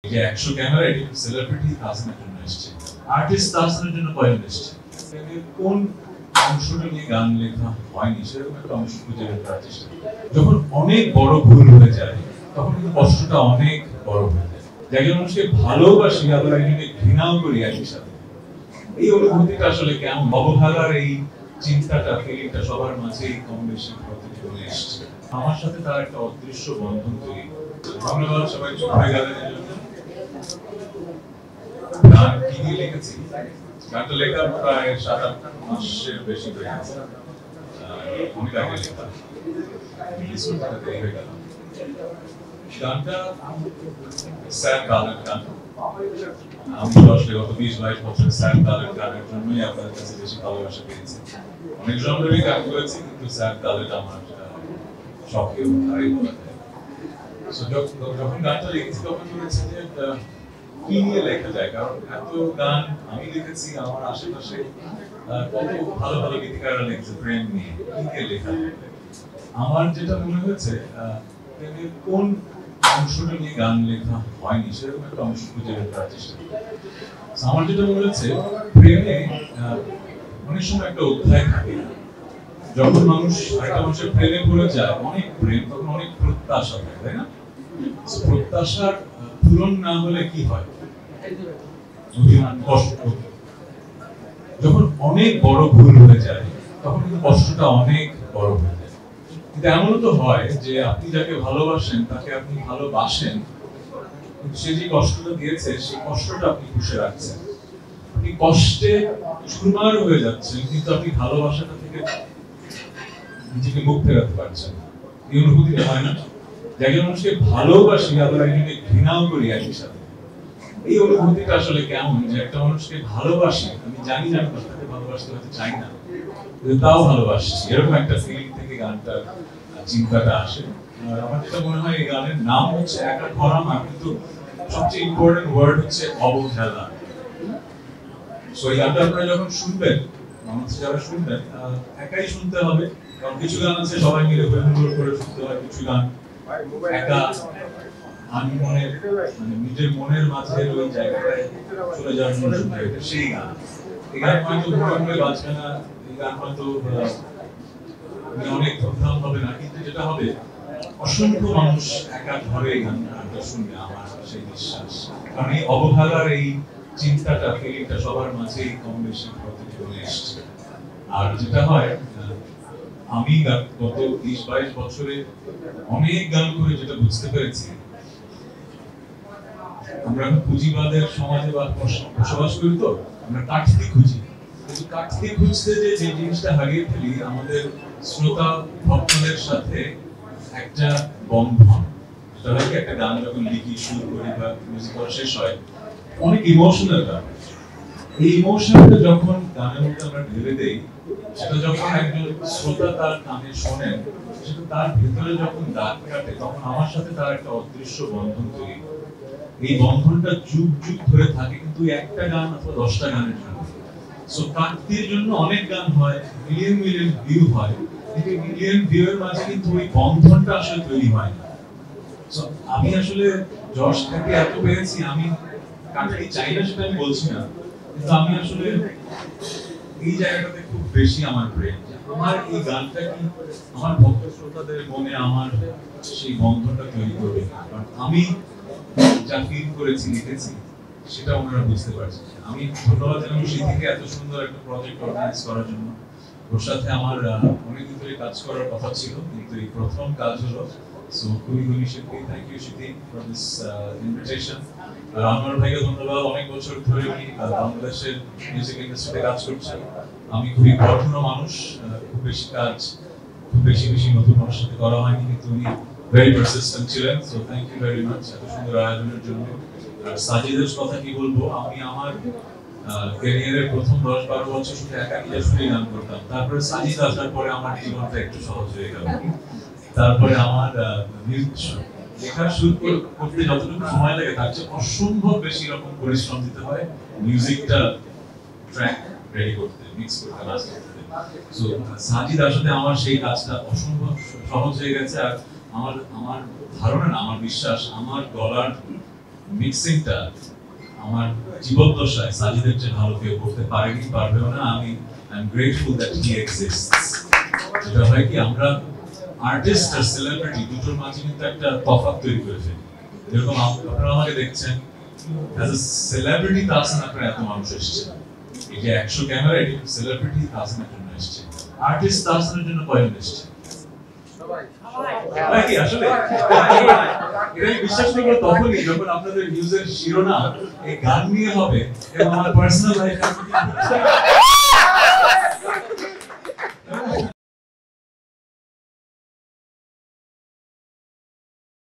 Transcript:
যে 100 ক্যামেরা এটি সেলিব্রিটি তাসনের জন্য এসেছে, আর্টিস্ট তাসনের জন্য কয়েন এসেছে। কোন অংশটা নিয়ে গান লেখা হয়নি সেরকম একটা অংশ খুঁজে বের করার চেষ্টা। যখন অনেক বড় ভুল হয়ে যায় তখন কিন্তু কষ্টটা অনেক বড় হয়ে যায়। একজন মানুষকে ভালোবাসি আবার একজনকে ঘৃণাও করি একই সাথে, এই অনুভূতিটা আসলে কেমন, অবহেলার এই চিন্তাটা ফিলিংটা সবার মাঝেই কম বেশি প্রতিফলনে এসেছে। আমার সাথে তার একটা অদৃশ্য বন্ধন তৈরি। ধন্যবাদ সবাই চুপ হয়ে গেলেন। গান কি দিয়ে লিখেছি? গানটা লেখার প্রায় 7-8 মাসের বেশি হয়ে গেছে। অনেক আগে লেখা, রিলিজ করতে দেরি হয়ে গেল। গানটা স্যার কালের গান। আমি আসলে গত 20-22 বছর স্যার কালের গানের জন্যই আপনাদের কাছে বেশি ভালোবাসা পেয়েছি। অনেক জনরেরই গান করেছি, কিন্তু স্যার কালের আমার শখে ধারেই বলা যায়। যখন গানটা লিখেছি তখন মনেছে যে কি নিয়ে লেখা যায়, কারণ এত গান আমি লিখেছি, আমার আশেপাশে কত ভালো ভালো গীতিকাররা লিখছে প্রেম নিয়ে, কি নিয়ে লেখা যায়। আমার যেটা মনে হয়েছে প্রেমের কোন অংশটা নিয়ে গান লেখা হয়নি সেরকম একটা অংশ খুঁজে বের করার চেষ্টা। আমার যেটা মনে হচ্ছে প্রেমে অনেক সময় একটা অধ্যায় থাকে। যখন মানুষ একটা মানুষের প্রেমে পড়ে যায়, অনেক প্রেম, তখন অনেক প্রত্যাশা থাকে, তাই না? প্রত্যাশার পূরণ না হলে কি হয়? অভিমান, কষ্ট। যখন অনেক বড় ভুল হয়ে যায় তখন কিন্তু কষ্টটা অনেক বড় হয়ে যায়। কিন্তু এমনও তো হয় যে আপনি যাকে ভালোবাসেন তাকে আপনি ভালোবাসেন, সে যে কষ্টটা দিয়েছে সেই কষ্টটা আপনি পুষে রাখছেন, আপনি কষ্টে চুরমার হয়ে যাচ্ছেন, কিন্তু আপনি ভালোবাসাটা থেকে নিজেকে মুখ ফেরাতে পারছেন। এই অনুভূতিটা হয় না? একজন মানুষকে ভালোবাসি আবার একজনকে ঘৃণাও করি একই সাথে। এই অনুভূতিটা আসলে কেমন, যে একটা মানুষকে ভালোবাসি, আমি জানি না আমি তাকে ভালোবাসতে হয়তো চাই না, কিন্তু তাও ভালোবাসছি, এরকম একটা ফিলিং থেকে গানটার চিন্তাটা আসে। আর আমার যেটা মনে হয় এই গানের নাম হচ্ছে একা খরা না, কিন্তু সবচেয়ে ইম্পর্টেন্ট ওয়ার্ড হচ্ছে অবহেলা। সো এই গানটা আপনারা যখন শুনবেন, মানুষ যারা শুনবেন, একাই শুনতে হবে, কারণ কিছু গান আছে সবাই মিলে হুড়োহুড়ো করে শুনতে হয়, কিছু গান একা আমি মানে নিজের মনের মাঝে ওই জায়গাটায় চলে যাওয়ার জন্য শুনতে হয়, সেই গান। এই গান হয়তো হুড়োহুড়ো বাজবে না, এই গান হয়তো অনেক ধুমধাম হবে না, কিন্তু যেটা হবে অসংখ্য মানুষ একা ধরে এই গানটা শুনবে, আমার সেই বিশ্বাস। কারণ এই অবহেলার এই চিন্তাটা ফিলিংটা সবার মাঝেই কম বেশি প্রতিফলনে এসছে। আর যেটা হয়, আমি গত 20-22 বছরে অনেক গান করে যেটা বুঝতে পেরেছি, আমরা এখন পুঁজিবাদের সমাজে বসবাস করি, তো আমরা কাঠতি খুঁজি, কিন্তু কাঠতি খুঁজতে যে জিনিসটা হারিয়ে ফেলি, আমাদের শ্রোতা ভক্তদের সাথে একটা বন্ধন। সেটা হয় কি, একটা গান যখন লিখি, শুরু করি বা মিউজিক করা শেষ হয়, অনেক ইমোশনাল গান। এই ইমোশনটা যখন গানের মধ্যে আমরা ঢেলে দেই, সেটা যখন একজন শ্রোতা তার কানে শোনেন, সেটা তার ভেতরে যখন দাগ কাটে, তখন আমার সাথে তার একটা অদৃশ্য বন্ধন তৈরি। এই বন্ধনটা যুগ যুগ ধরে থাকে, কিন্তু একটা গান অথবা 10টা গানের জন্য। সো কাটতির জন্য অনেক গান হয়, মিলিয়ন মিলিয়ন ভিউ হয়, কিন্তু মিলিয়ন ভিউ এর মাঝে কিন্তু ওই বন্ধনটা আসলে তৈরি হয় না। সো আমি আসলে যশটাকে এত পেয়েছি, আমি কাটতে চাই না সেটা আমি বলছি না, কিন্তু আমি আসলে এই জায়গাটাতে খুব বেশি আমার প্রেম, আমার এই গানটা কি আমার ভক্ত শ্রোতাদের মনে আমার সেই বন্ধনটা তৈরি করবে, কারণ আমি যা ফিল করেছি, লিখেছি, সেটা ওনারা বুঝতে পারছে। আমি ধন্যবাদ জানাবো সিদ্ধিকে এত সুন্দর একটা প্রজেক্ট অর্গানাইজ করার জন্য। ওর সাথে আমার অনেকদিন ধরে কাজ করার কথা ছিল, কিন্তু এই প্রথম কাজ হলো। সো খুবই খুবই শিল্পী, থ্যাংক ইউ সিদ্ধি ফর দিস ইনভিটেশন। আর আমার ভাইকে ধন্যবাদ, অনেক বছর ধরে উনি বাংলাদেশের মিউজিক ইন্ডাস্ট্রিতে কাজ করছেন। আমি খুবই কঠিন মানুষ, খুব বেশি কাজ, খুব বেশি নতুন মানুষের সাথে করা হয়নি, কিন্তু উনি ভেরি পারসিস্টেন্ট ছিলেন। So thank you very much এত সুন্দর আয়োজনের জন্য। আর সাজিদের কথা কি বলবো, আমি আমার ক্যারিয়ারের প্রথম 10-12 বছর শুধু একাকী শুনে গান করতাম, তারপরে সাজিদ আসার পরে আমার জীবনটা একটু সহজ হয়ে গেল। তারপরে আমার লেখা শুরু করতে যতটুকু সময় লাগে তার চেয়ে অসম্ভব বেশি রকম পরিশ্রম দিতে হয় মিউজিকটা ট্র্যাক রেডি করতে, মিক্স করতে, নাচ করতে। সো সাজিদ আসলে আমার সেই কাজটা অসম্ভব সহজ হয়ে গেছে। আর আমার ধারণা না, আমার বিশ্বাস, আমার গলার মিক্সিংটা আমার জীবদ্দশায় সাজিদের চেয়ে ভালো কেউ করতে পারেনি, পারবেও না। আমি I am grateful that he exists. যেটা হয় কি, আমরা আর্টিস্ট আর সেলিব্রিটি দুটোর মাঝে কিন্তু একটা তফাৎ তৈরি করে ফেলি। যেরকম আপনারা আমাকে দেখছেন অ্যাজ এ সেলিব্রিটি, তাহসান আপনার এত মানুষ এসছে, এই যে 100 ক্যামেরা, এটি সেলিব্রিটি তাহসানের জন্য এসছে, আর্টিস্ট তাহসানের জন্য কয়জন এসছে? কি আসলে এটা বিশ্বাস করবো তখনই যখন আপনাদের নিউজের শিরোনাম এই গান নিয়ে হবে এবং আমার পার্সোনাল লাইফে